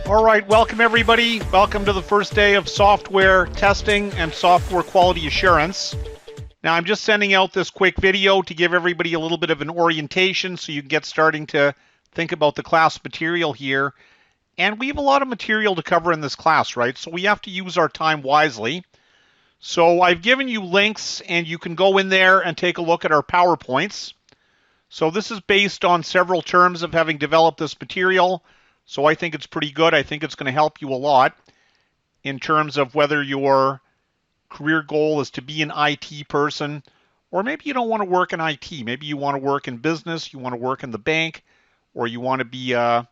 All right, welcome everybody. Welcome to the first day of software testing and software quality assurance. Now I'm just sending out this quick video to give everybody a little bit of an orientation so you can get starting to think about the class material here. And we have a lot of material to cover in this class, right? So we have to use our time wisely. So I've given you links and you can go in there and take a look at our PowerPoints. So this is based on several terms of having developed this material. So I think it's pretty good. I think it's going to help you a lot in terms of whether your career goal is to be an IT person, or maybe you don't want to work in IT. Maybe you want to work in business, you want to work in the bank, or you want to be a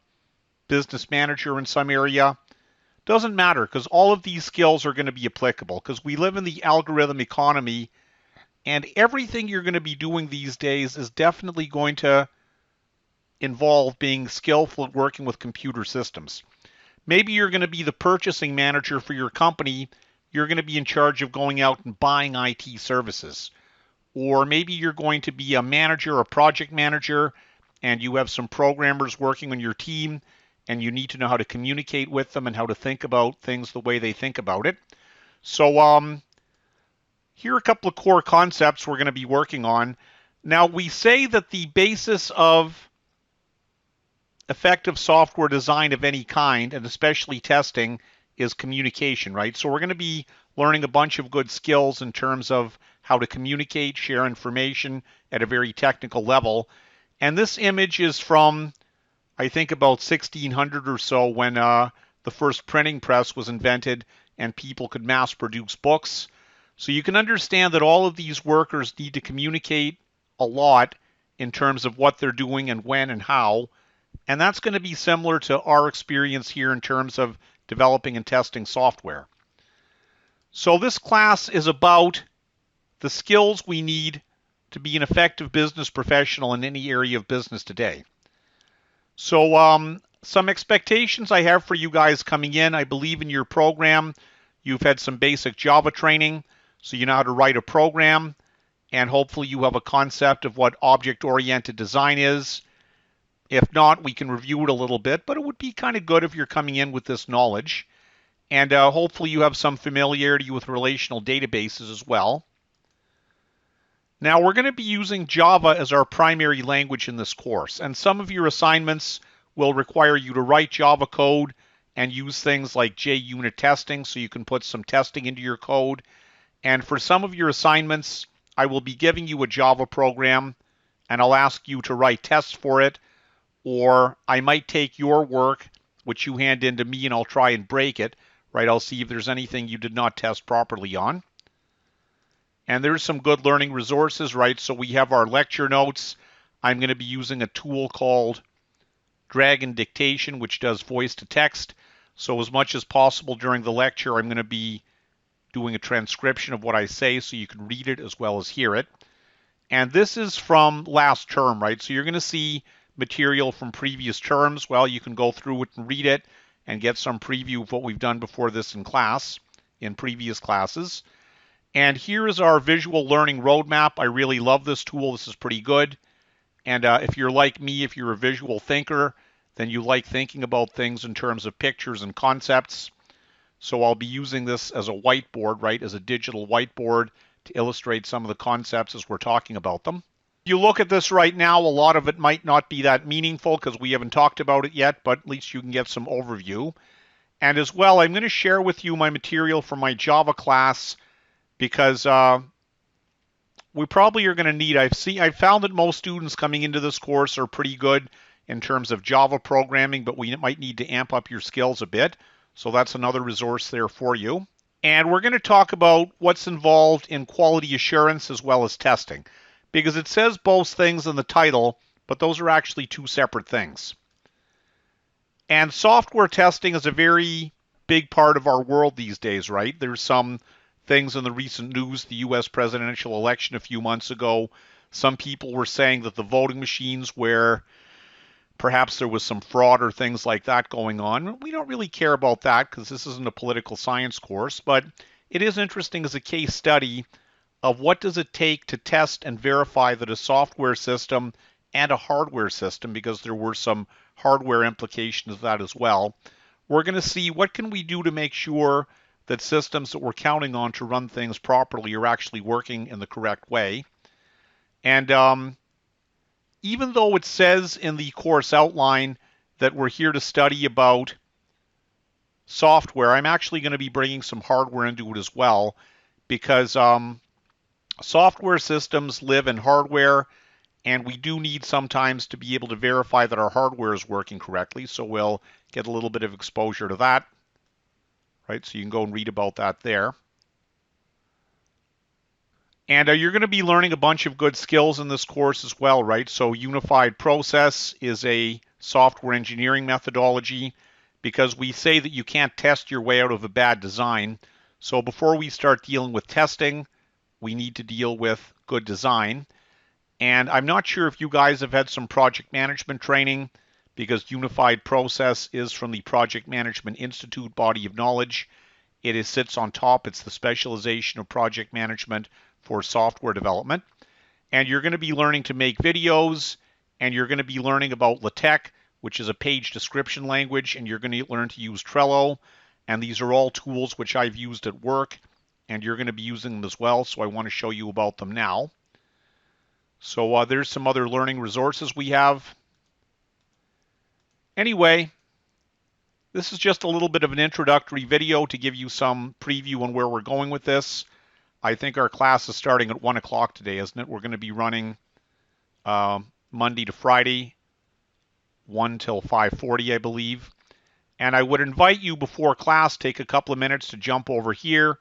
business manager in some area. Doesn't matter, because all of these skills are going to be applicable, because we live in the algorithm economy, and everything you're going to be doing these days is definitely going to involve being skillful at working with computer systems. Maybe you're going to be the purchasing manager for your company. You're going to be in charge of going out and buying IT services. Or maybe you're going to be a manager, a project manager, and you have some programmers working on your team, and you need to know how to communicate with them and how to think about things the way they think about it. So here are a couple of core concepts we're going to be working on. Now, we say that the basis of effective software design of any kind, and especially testing, is communication, right? So we're going to be learning a bunch of good skills in terms of how to communicate, share information at a very technical level. And this image is from, I think, about 1600 or so, when the first printing press was invented and people could mass produce books. So you can understand that all of these workers need to communicate a lot in terms of what they're doing and when and how. And that's going to be similar to our experience here in terms of developing and testing software. So this class is about the skills we need to be an effective business professional in any area of business today. So some expectations I have for you guys coming in. I believe in your program you've had some basic Java training, so you know how to write a program, and hopefully you have a concept of what object-oriented design is. If not, we can review it a little bit, but it would be kind of good if you're coming in with this knowledge. And hopefully you have some familiarity with relational databases as well. Now, we're going to be using Java as our primary language in this course, and some of your assignments will require you to write Java code and use things like JUnit testing, so you can put some testing into your code. And for some of your assignments, I will be giving you a Java program, and I'll ask you to write tests for it. Or I might take your work, which you hand in to me, and I'll try and break it, right? I'll see if there's anything you did not test properly on. And there's some good learning resources, right? So we have our lecture notes. I'm going to be using a tool called Dragon Dictation, which does voice to text. So as much as possible during the lecture, I'm going to be doing a transcription of what I say so you can read it as well as hear it. And this is from last term, right? So you're going to see material from previous terms. Well, you can go through it and read it and get some preview of what we've done before this in class, in previous classes. And here is our visual learning roadmap. I really love this tool. This is pretty good. And if you're like me, if you're a visual thinker, then you like thinking about things in terms of pictures and concepts. So I'll be using this as a whiteboard, right, as a digital whiteboard to illustrate some of the concepts as we're talking about them. If you look at this right now, a lot of it might not be that meaningful because we haven't talked about it yet, but at least you can get some overview. And as well, I'm going to share with you my material for my Java class because we probably are going to need, I've found that most students coming into this course are pretty good in terms of Java programming, but we might need to amp up your skills a bit. So that's another resource there for you. And we're going to talk about what's involved in quality assurance as well as testing, because it says both things in the title, but those are actually two separate things. And software testing is a very big part of our world these days, right? There's some things in the recent news, the US presidential election a few months ago. Some people were saying that the voting machines where perhaps there was some fraud or things like that going on. We don't really care about that because this isn't a political science course, but it is interesting as a case study of what does it take to test and verify that a software system and a hardware system, because there were some hardware implications of that as well, we're going to see what can we do to make sure that systems that we're counting on to run things properly are actually working in the correct way. And even though it says in the course outline that we're here to study about software, I'm actually going to be bringing some hardware into it as well, because software systems live in hardware, and we do need sometimes to be able to verify that our hardware is working correctly. So we'll get a little bit of exposure to that, right? So you can go and read about that there. And you're going to be learning a bunch of good skills in this course as well, right? So unified process is a software engineering methodology, because we say that you can't test your way out of a bad design. So before we start dealing with testing, we need to deal with good design. And I'm not sure if you guys have had some project management training, because unified process is from the Project Management Institute body of knowledge. It sits on top. It's the specialization of project management for software development. And you're going to be learning to make videos, and you're going to be learning about LaTeX, which is a page description language, and you're going to learn to use Trello. And these are all tools which I've used at work, and you're going to be using them as well, so I want to show you about them now. So there's some other learning resources we have. Anyway, this is just a little bit of an introductory video to give you some preview on where we're going with this. I think our class is starting at 1 o'clock today, isn't it? We're going to be running Monday to Friday, 1 till 5:40, I believe. And I would invite you before class, take a couple of minutes to jump over here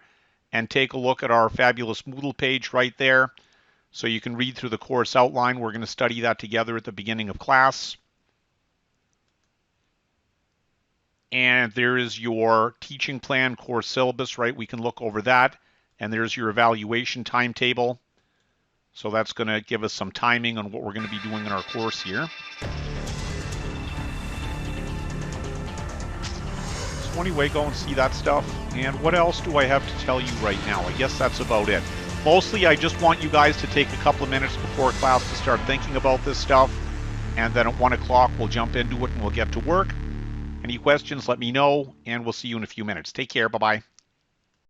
and take a look at our fabulous Moodle page right there, so you can read through the course outline. We're going to study that together at the beginning of class. And there is your teaching plan, course syllabus, right? We can look over that. And there's your evaluation timetable. So that's going to give us some timing on what we're going to be doing in our course here. So anyway, go and see that stuff. And what else do I have to tell you right now? I guess that's about it. Mostly, I just want you guys to take a couple of minutes before class to start thinking about this stuff. And then at 1 o'clock, we'll jump into it and we'll get to work. Any questions, let me know, and we'll see you in a few minutes. Take care. Bye-bye.